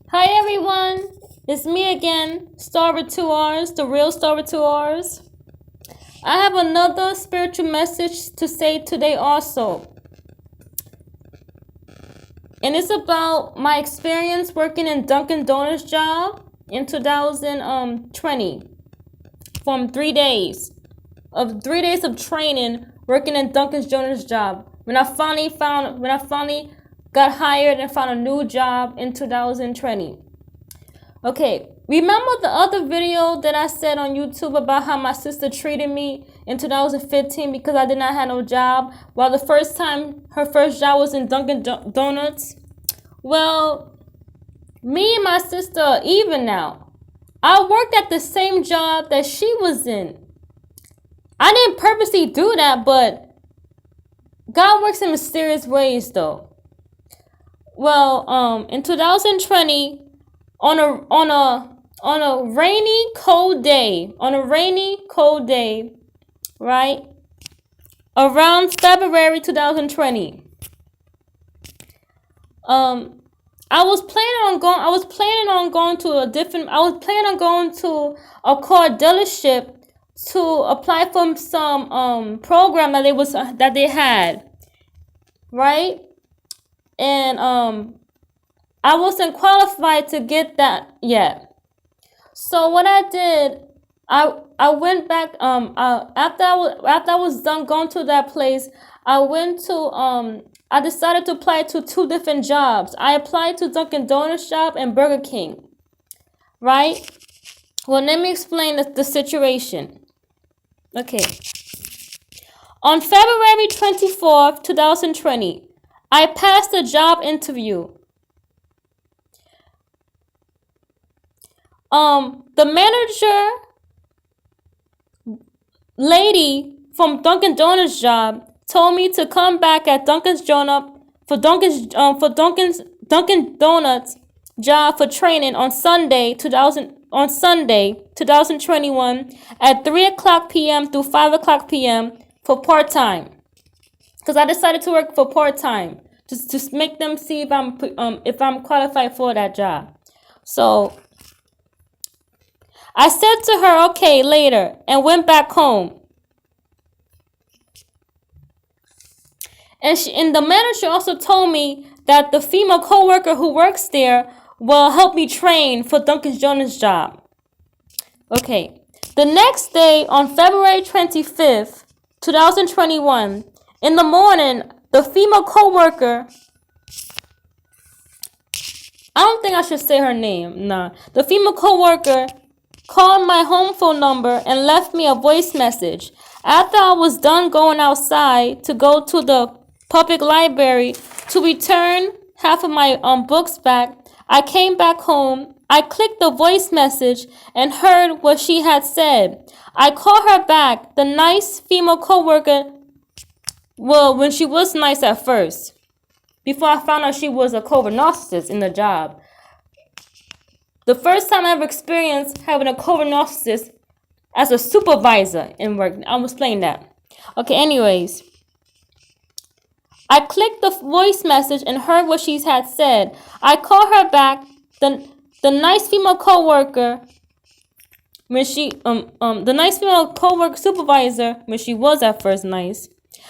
Hi everyone, it's me again, Star with 2 R's, the real Star with 2 R's. I have another spiritual message to say today also. And it's about my experience working in Dunkin' Donuts job in 2020 from 3 days of training working in Dunkin' Donuts job. When I finally got hired and found a new job in 2020. Okay, remember the other video that I said on YouTube about how my sister treated me in 2015 because I did not have no job, while her first job was in Dunkin' Donuts? Well, me and my sister are even now. I worked at the same job that she was in. I didn't purposely do that, but God works in mysterious ways though. Well, in 2020, on a rainy, cold day, right? Around February 2020. I was planning on going to a car dealership to apply for some program that they had, right? And I wasn't qualified to get that yet. So what I did, I went back after I was done going to that place, I decided to apply to 2 different jobs. I applied to Dunkin' Donuts job and Burger King. Right? Well, let me explain the situation. Okay. On February 24th, 2020, I passed a job interview. The manager lady from Dunkin' Donuts job told me to come back at Dunkin' Donuts job for training on Sunday 2021 at 3:00 p.m. through 5:00 p.m. for part-time. Because I decided to work for part-time just to make them see if I'm qualified for that job. So I said to her, okay, later, and went back home. And the manager also told me that the female coworker who works there will help me train for Dunkin' Donuts job. Okay. The next day, on February 25th, 2021, in the morning, the female coworker, I don't think I should say her name. Nah. The female coworker called my home phone number and left me a voice message. After I was done going outside to go to the public library to return half of my books back, I came back home. I clicked the voice message and heard what she had said. I called her back. The nice female coworker, well, when she was nice at first, before I found out she was a covert narcissist in the job. The first time I ever experienced having a covert narcissist as a supervisor in work. I'll explain that. Okay, anyways. I clicked the voice message and heard what she had said. I called her back. The nice female coworker, the nice female coworker supervisor, when she was at first nice,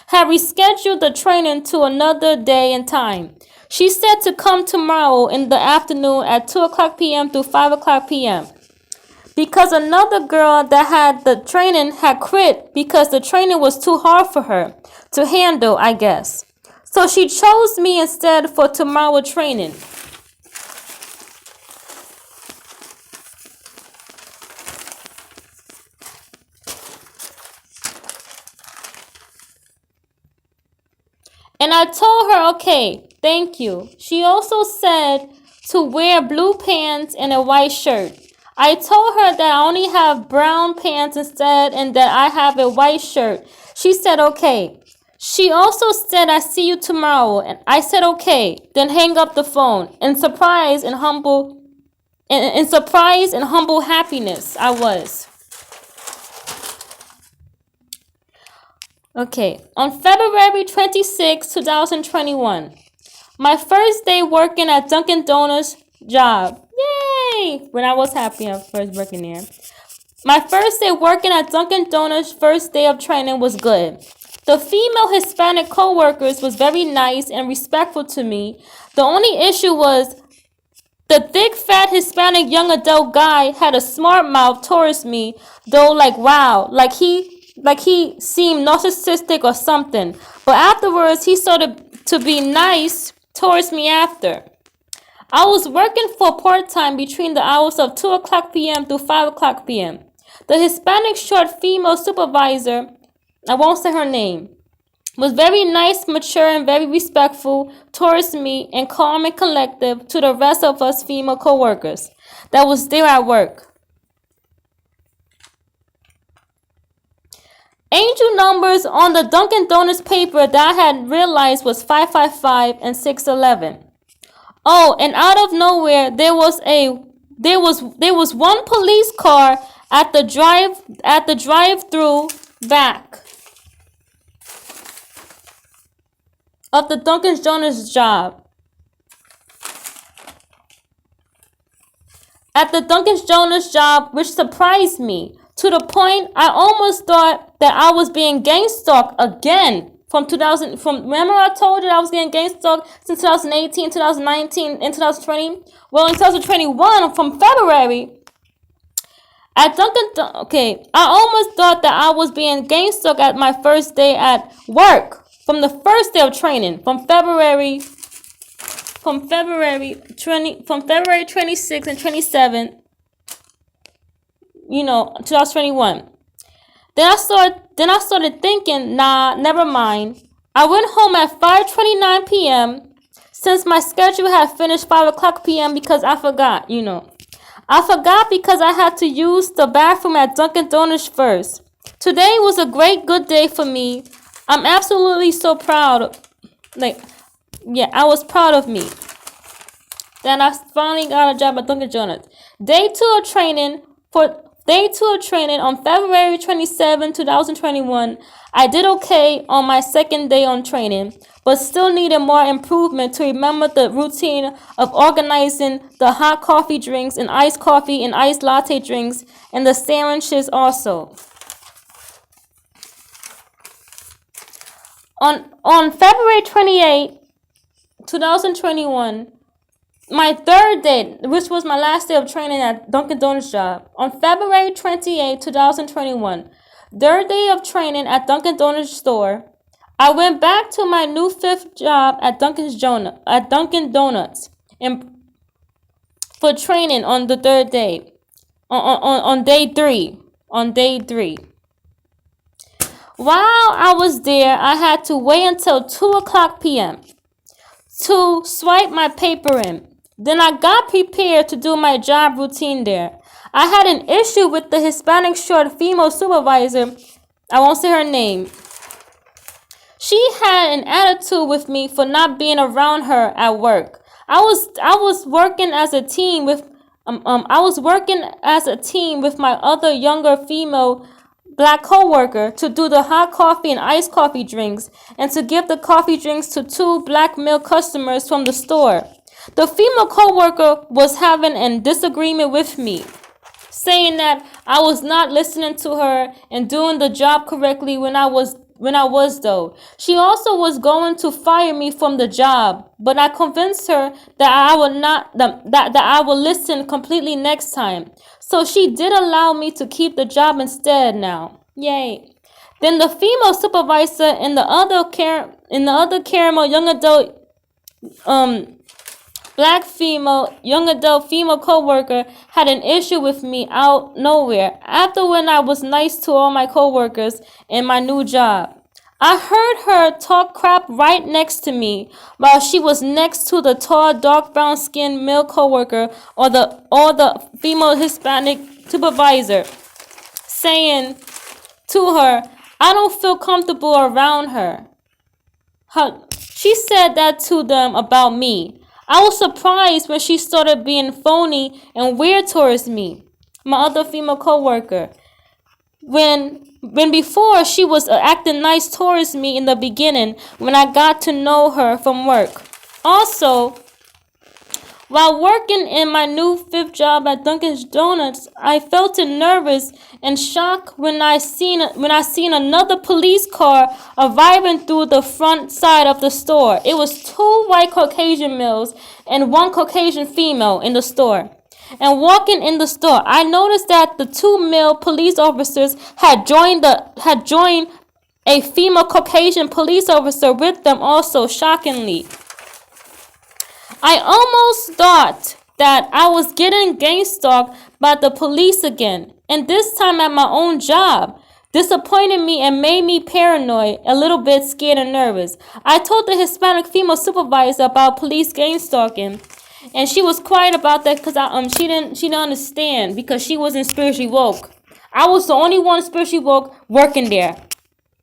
had rescheduled the training to another day and time. She said to come tomorrow in the afternoon at 2:00 p.m. through 5:00 p.m. because another girl that had the training had quit because the training was too hard for her to handle, I guess. So she chose me instead for tomorrow training. And I told her, okay, thank you. She also said to wear blue pants and a white shirt. I told her that I only have brown pants instead and that I have a white shirt. She said, okay. She also said, I see you tomorrow. And I said, okay. Then hang up the phone. In surprise and humble happiness, I was. Okay, on February 26, 2021, my first day working at Dunkin' Donuts job yay! When I was happy at first working there. My first day working at Dunkin' Donuts, first day of training was good. The female Hispanic co-workers was very nice and respectful to me. The only issue was the thick, fat Hispanic young adult guy had a smart mouth towards me, though like wow, like he seemed narcissistic or something. But afterwards he started to be nice towards me after. I was working for part-time between the hours of 2 o'clock p.m. to 5 o'clock p.m. The Hispanic short female supervisor, I won't say her name, was very nice, mature, and very respectful towards me and calm and collective to the rest of us female co-workers that was there at work. Angel numbers on the Dunkin' Donuts paper that I had realized was 555 and 611. Oh, and out of nowhere there was one police car at the drive-through back of the Dunkin' Donuts job. At the Dunkin' Donuts job, which surprised me to the point I almost thought that I was being gang stalked again. Remember I told you I was getting gang stalked since 2018, 2019, and 2020? Well, in 2021, from February, I almost thought that I was being gang stalked at my first day at work. From the first day of training, from February 26th and 27th, 2021. Then I started thinking, nah, never mind. I went home at 5:29 p.m. since my schedule had finished 5 o'clock p.m. because I forgot, I forgot because I had to use the bathroom at Dunkin' Donuts first. Today was a good day for me. I'm absolutely so proud. I was proud of me. Then I finally got a job at Dunkin' Donuts. Day two of training on February 27, 2021. I did okay on my second day on training, but still needed more improvement to remember the routine of organizing the hot coffee drinks and iced coffee and iced latte drinks and the sandwiches also. On February 28, 2021, my third day, which was my last day of training at Dunkin' Donuts job, on February 28, 2021, third day of training at Dunkin' Donuts store, I went back to my new fifth job at Dunkin' Donuts for training on the third day, on day three. While I was there, I had to wait until 2 o'clock p.m. to swipe my paper in. Then I got prepared to do my job routine there. I had an issue with the Hispanic short female supervisor. I won't say her name. She had an attitude with me for not being around her at work. I was working as a team with my other younger female black co-worker to do the hot coffee and iced coffee drinks and to give the coffee drinks to 2 black male customers from the store. The female co-worker was having a disagreement with me, saying that I was not listening to her and doing the job correctly when I was though. She also was going to fire me from the job, but I convinced her that I will listen completely next time. So she did allow me to keep the job instead now. Yay. Then the female supervisor and the other caramel young adult black female young adult female co-worker had an issue with me out nowhere after when I was nice to all my co-workers in my new job. I heard her talk crap right next to me while she was next to the tall, dark brown skinned male co-worker or the female Hispanic supervisor, saying to her, I don't feel comfortable around her. She said that to them about me. I was surprised when she started being phony and weird towards me, my other female co-worker. When before she was acting nice towards me in the beginning when I got to know her from work. Also, While working in my new fifth job at Dunkin' Donuts, I felt nervous and shocked when I seen another police car arriving through the front side of the store. It was two white Caucasian males and one Caucasian female in the store. And walking in the store, I noticed that the two male police officers had joined a female Caucasian police officer with them also, shockingly. I almost thought that I was getting gang stalked by the police again, and this time at my own job. Disappointed me and made me paranoid, a little bit scared and nervous. I told the Hispanic female supervisor about police gang stalking, and she was quiet about that because she didn't understand because she wasn't spiritually woke. I was the only one spiritually woke working there.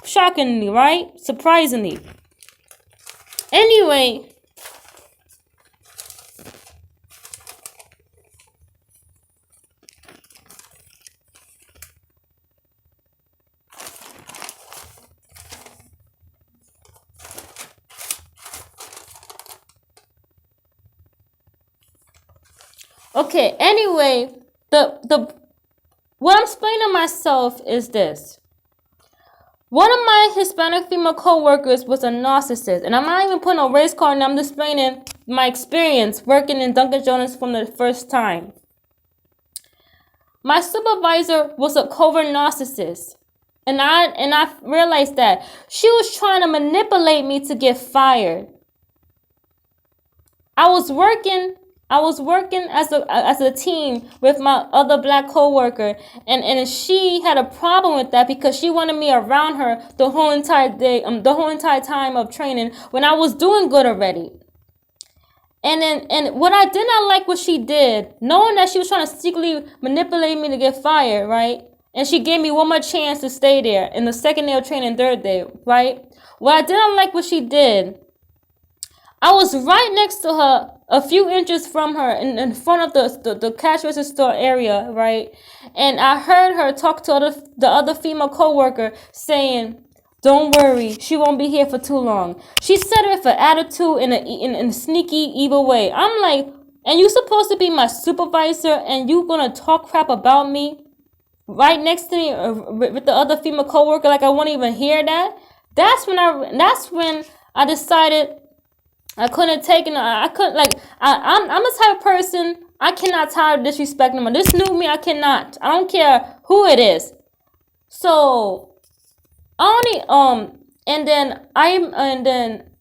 Shockingly, right? Surprisingly. Anyway. Okay, anyway, the what I'm explaining to myself is this. One of my Hispanic female co-workers was a narcissist, and I'm not even putting a race card, and I'm just explaining my experience working in Dunkin' Donuts from the first time. My supervisor was a covert narcissist, and I realized that she was trying to manipulate me to get fired. I was working as a team with my other black coworker, and she had a problem with that because she wanted me around her the whole entire day, the whole entire time of training when I was doing good already. And what I did not like what she did, knowing that she was trying to secretly manipulate me to get fired, right? And she gave me one more chance to stay there in the second day of training, third day, right? What I did not like what she did, I was right next to her, a few inches from her, in front of the cash register store area, right? And I heard her talk to the other female coworker saying, "Don't worry, she won't be here for too long." She said it with an attitude in a sneaky, evil way. I'm like, and you supposed to be my supervisor, and you gonna talk crap about me right next to me with the other female coworker? Like I won't even hear that. That's when I decided I couldn't take it. I couldn't, like, I'm the type of person, I cannot tolerate disrespect no more. This new me, I cannot. I don't care who it is. So and then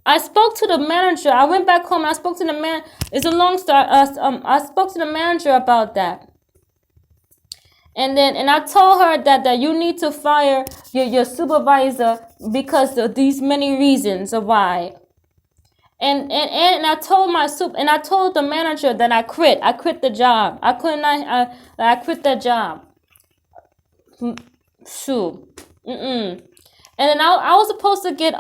I spoke to the manager. I went back home and I spoke to the man. It's a long story. I spoke to the manager about that. And I told her that you need to fire your supervisor because of these many reasons of why. And I told the manager that I quit the job. I quit that job. Shoot. And then I was supposed to get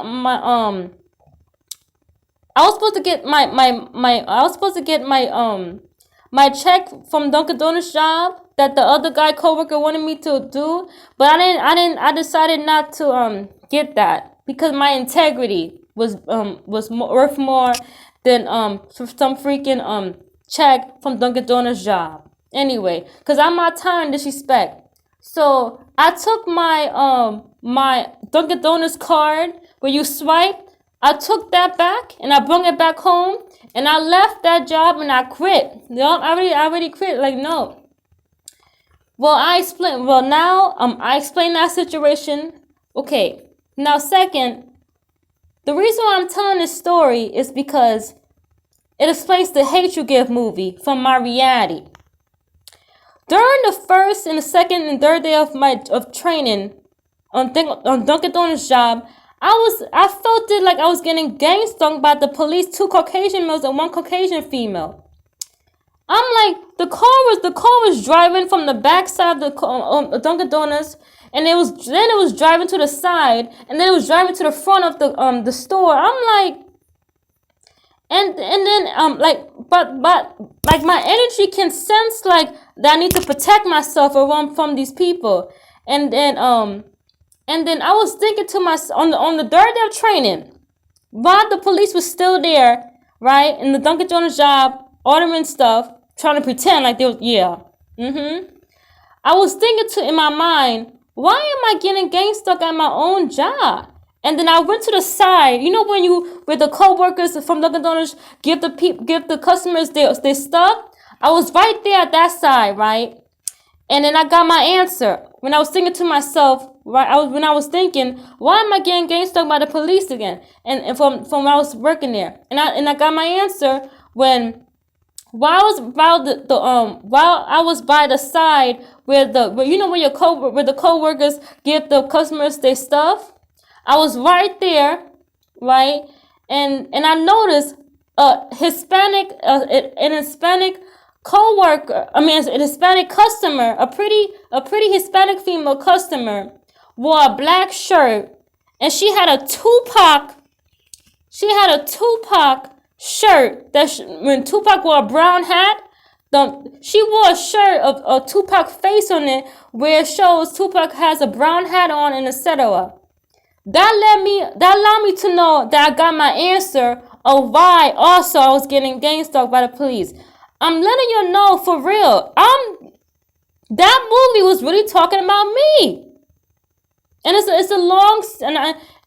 my check from Dunkin' Donuts job that the other guy coworker wanted me to do, but I decided not to get that because my integrity was worth more than some freaking check from Dunkin' Donuts job. Anyway, cause I'm not tired of disrespect. So I took my Dunkin' Donuts card where you swipe. I took that back and I brought it back home and I left that job and I quit. I already quit. Like no. Well, I explained that situation. Okay. Now, second. The reason why I'm telling this story is because it explains the Hate You Give movie from my reality. During the first and the second and third day of training on Dunkin' Donuts job, I felt it like I was getting gang stalked by the police, 2 Caucasian males and 1 Caucasian female. I'm like, the car was driving from the back side of the Dunkin' Donuts. And it was driving to the side, and then it was driving to the front of the store. I'm like, but my energy can sense like that I need to protect myself from these people. And then I was thinking to myself on the third day of training, while the police was still there, right, in the Dunkin' Donuts job ordering stuff, trying to pretend like they was, I was thinking in my mind, why am I getting gang stuck at my own job? And then I went to the side. You know when with the co-workers from Dunkin' Donuts give the customers their stuff? I was right there at that side, right? And then I got my answer. When I was thinking to myself, when I was thinking, why am I getting gang stuck by the police again? And from when I was working there. And I got my answer while I was by the side where the co-workers give the customers their stuff. I was right there, right? And I noticed an Hispanic co-worker, an Hispanic customer, a pretty Hispanic female customer, wore a black shirt, and she had a Tupac shirt when Tupac wore a brown hat. She wore a shirt of a Tupac face on it, where it shows Tupac has a brown hat on and etc. That allowed me to know that I got my answer of why also I was getting gang stalked by the police. I'm letting you know for real. That movie was really talking about me. And it's a long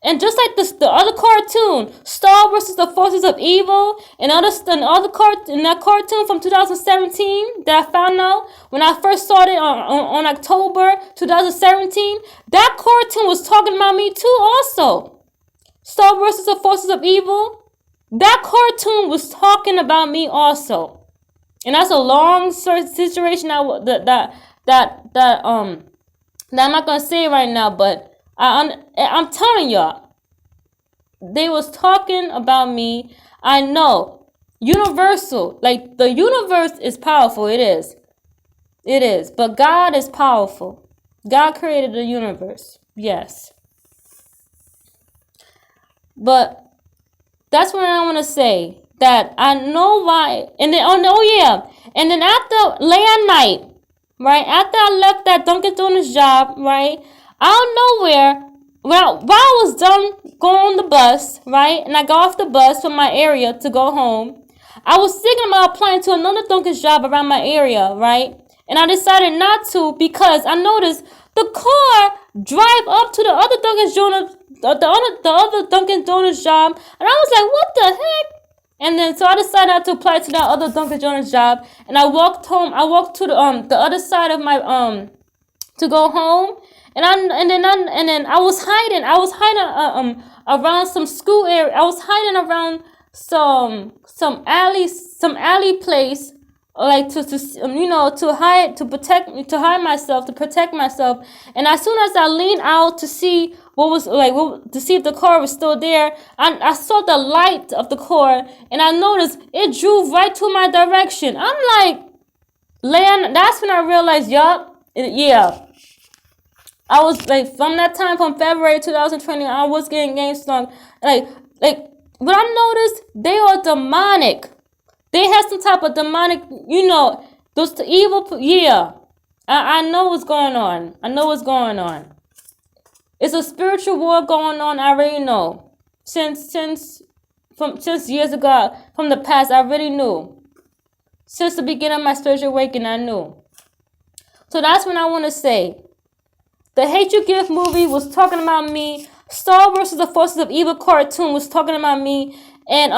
and just like the other cartoon, Star versus the Forces of Evil, in that cartoon from 2017 that I found out when I first saw it on October 2017, that cartoon was talking about me too also. Star versus the Forces of Evil, that cartoon was talking about me also. And that's a long situation that I'm not gonna say right now, but I'm telling y'all, they was talking about me. I know, universal, like the universe is powerful. It is, but God is powerful. God created the universe, yes. But that's what I want to say. That I know why, and then and then after late at night, right after I left that Dunkin' Donuts job, right out of nowhere, while I was done going on the bus, right, and I got off the bus from my area to go home, I was thinking about applying to another Dunkin' job around my area, right, and I decided not to because I noticed the car drive up to the other Dunkin' Donuts job, and I was like, what the heck? And then so I decided not to apply to that other Dunkin' Donuts job, and I walked home. I walked to the other side of my to go home, and then I was hiding. I was hiding around some school area. I was hiding around some alley place, like to hide myself, to protect myself. And as soon as I leaned out to see to see if the car was still there, I saw the light of the car, and I noticed it drove right to my direction. I'm like, that's when I realized, I was like, from that time, from February 2020, I was getting gang stalked. Like, but I noticed they are demonic. They have some type of demonic, those evil, I know what's going on. I know what's going on. It's a spiritual war going on. I already know. Since years ago, from the past, I already knew. Since the beginning of my spiritual awakening, I knew. So that's when I want to say, the Hate You Give movie was talking about me. Star versus the Forces of Evil cartoon was talking about me. And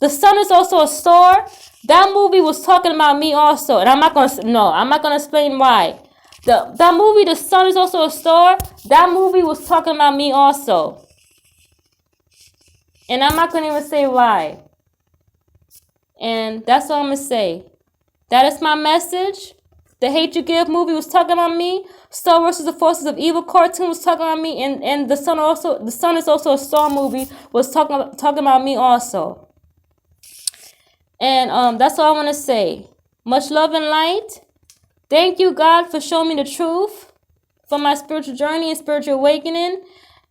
The Sun is Also a Star. That movie was talking about me also. And I'm not gonna explain why. That movie, The Sun is Also a Star, that movie was talking about me also. And I'm not going to even say why. And that's all I'm going to say. That is my message. The Hate You Give movie was talking about me. Star versus the Forces of Evil cartoon was talking about me. And The Sun is Also a Star movie was talking about me also. And that's all I want to say. Much love and light. Thank you, God, for showing me the truth for my spiritual journey and spiritual awakening,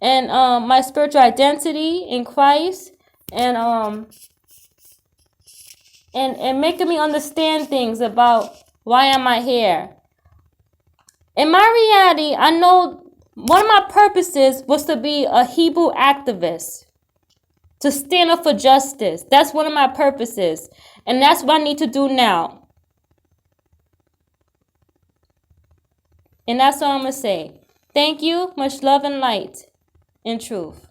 and my spiritual identity in Christ, and making me understand things about why am I here. In my reality, I know one of my purposes was to be a Hebrew activist, to stand up for justice. That's one of my purposes. And that's what I need to do now. And that's all I'm going to say. Thank you. Much love and light and truth.